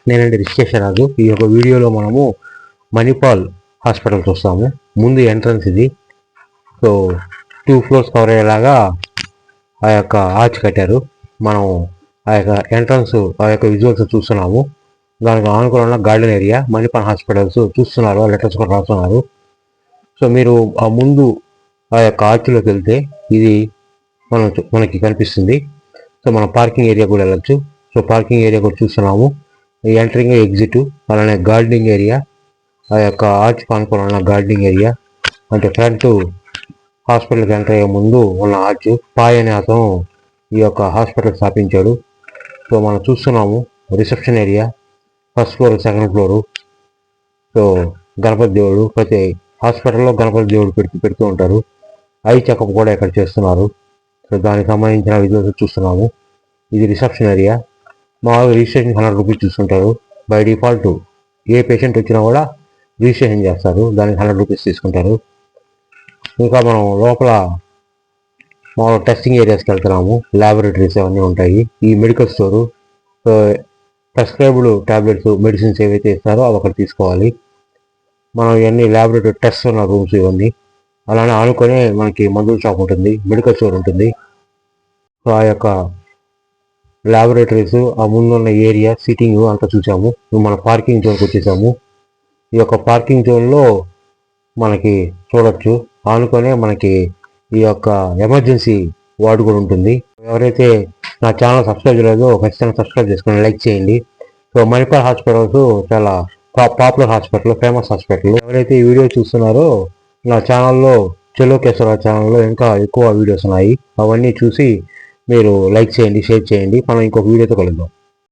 నేనండి రిషికేశ్ రాజు. ఈ యొక్క వీడియోలో మనము మణిపాల్ హాస్పిటల్ చూస్తాము. ముందు ఎంట్రన్స్ ఇది. సో 2 ఫ్లోర్స్ కవర్ అయ్యేలాగా ఆ యొక్క ఆర్చ్ కట్టారు. మనం ఆ యొక్క ఎంట్రన్స్ ఆ యొక్క విజువల్స్ చూస్తున్నాము. దానికి ఆనుకున్న గార్డెన్ ఏరియా మణిపాల్ హాస్పిటల్స్ చూస్తున్నారు. లెటర్స్ కూడా రాస్తున్నారు. సో మీరు ఆ ముందు ఆ యొక్క ఆర్చ్లోకి వెళ్తే ఇది మనకి కనిపిస్తుంది. సో మనం పార్కింగ్ ఏరియా కూడా వెళ్ళచ్చు. సో పార్కింగ్ ఏరియా కూడా చూస్తున్నాము. ఎంటరింగ్ ఎగ్జిట్, అలానే గార్డెనింగ్ ఏరియా, ఆ యొక్క ఆర్చ్ కానుకొని గార్డెనింగ్ ఏరియా, అంటే ఫ్రంట్ హాస్పిటల్కి ఎంటర్ అయ్యే ముందు ఉన్న ఆర్చ్. పాయ్ అనే అతను ఈ యొక్క హాస్పిటల్ స్థాపించాడు. సో మనం చూస్తున్నాము reception area, first floor, second floor. So Ganapati దేవుడు, ప్రతి హాస్పిటల్లో గణపతి దేవుడు పెడుతూ ఉంటారు. ఐ చెకప్ కూడా ఇక్కడ చేస్తున్నారు. సో దానికి సంబంధించిన విజువల్స్ చూస్తున్నాము. ఇది రిసెప్షన్ ఏరియా. మామూలుగా రిజిస్ట్రేషన్ 100 రూపీస్ తీసుకుంటారు. బై డిఫాల్ట్ ఏ పేషెంట్ వచ్చినా కూడా రిజిస్ట్రేషన్ చేస్తారు. దానికి 100 రూపీస్ తీసుకుంటారు. ఇంకా మనం లోపల మామూలు టెస్టింగ్ ఏరియాస్కి వెళ్తున్నాము. ల్యాబొరేటరీస్ అవన్నీ ఉంటాయి. ఈ medical store. So prescribed tablets, medicines ఏవైతే ఇస్తారో అవి అక్కడ తీసుకోవాలి. మనం ఇవన్నీ ల్యాబొరేటరీ టెస్ట్ ఉన్న రూమ్స్ ఇవన్నీ. అలానే ఆనుకొని మనకి మందుల షాప్ ఉంటుంది, మెడికల్ స్టోర్ ఉంటుంది. సో ఆ యొక్క ల్యాబొరేటరీస్, ఆ ముందున్న ఏరియా, సిట్టింగ్ అంతా చూసాము. మన పార్కింగ్ జోన్కి వచ్చేసాము. ఈ యొక్క పార్కింగ్ జోన్లో మనకి చూడొచ్చు ఆనుకొనే మనకి ఈ యొక్క ఎమర్జెన్సీ వార్డు కూడా ఉంటుంది. ఎవరైతే నా ఛానల్ సబ్స్క్రైబ్ చేయలేదో ఖచ్చితంగా సబ్స్క్రైబ్ చేసుకొని లైక్ చేయండి. సో మణిపాల్ హాస్పిటల్స్ చాలా పాపులర్ హాస్పిటల్, ఫేమస్ హాస్పిటల్. ఎవరైతే ఈ వీడియో చూస్తున్నారో నా ఛానల్లో, చెలోకేశ్వరరావు ఛానల్లో ఇంకా ఎక్కువ వీడియోస్ ఉన్నాయి. అవన్నీ చూసి మీరు లైక్ చేయండి, షేర్ చేయండి. మనం ఇంకొక వీడియోతో కలుద్దాం.